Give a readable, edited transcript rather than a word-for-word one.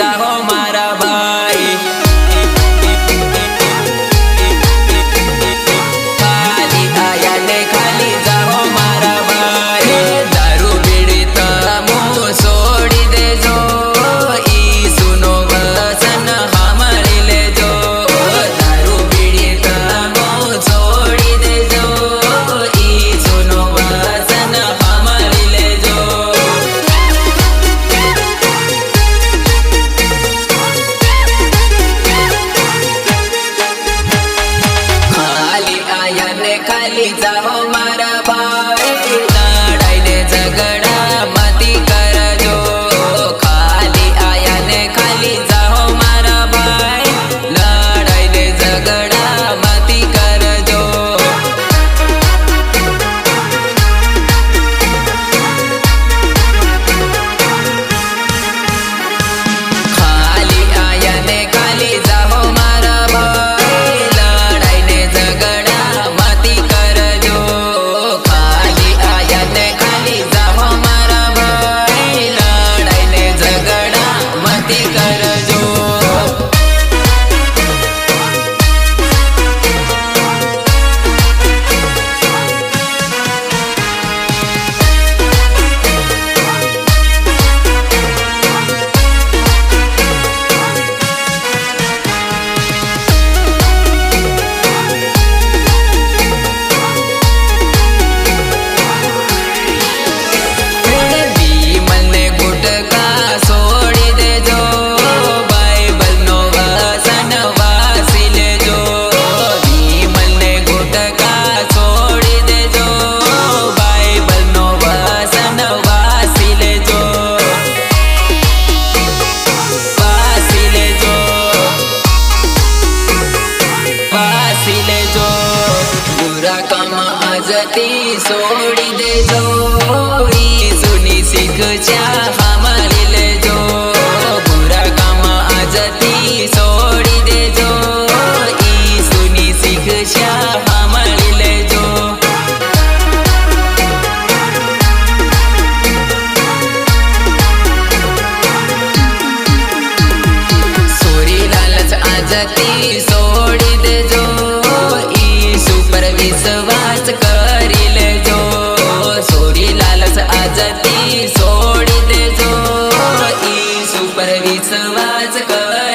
जाओ मारा भाई खाली आया ने खाली जाओ मारा भाई दारू बीड़ी तमो छोड़ी दे जो ई सुनो वचन हमारी ले जो दारू बीड़ी तमो छोड़ी दे जो ई सुनो वचन हमारी ले जो खाली आया ने खाली जाओ मारा भाई लड़ाई ने झगड़ा मती कर जो खाली आया ने खाली जाओ मारा भाई लड़ाई ने झगड़ा मती कर जो खाली आया ने खाली जाओ मारा भाई लड़ाई ने झगड़ा मती कर जो खाली आया ने खाली जाओ मारा भाई लड़ाई ने झगड़ा मती कर जो विमल ने गुटका छोड़ी दे जो बाइबल नो वचन वासी ले जो विमल ने गुटका छोड़ी दे जो बाइबल नो वचन वासी ले जो वासी ले जो वासी ले जो बुरा काम आजती छोड़ी दे जो सुनी शिक्षा हमारी ले जो बुरा काम आजती छोड़ी दे जो ई सुनी शिक्षा हमारी ले जो सोरी लालच आजती छोड़ी दे जो ईशु पर विश्वास करी ले जो सोरी लालच आजती छोड़ी दे जो ईशु पर विश्वास कर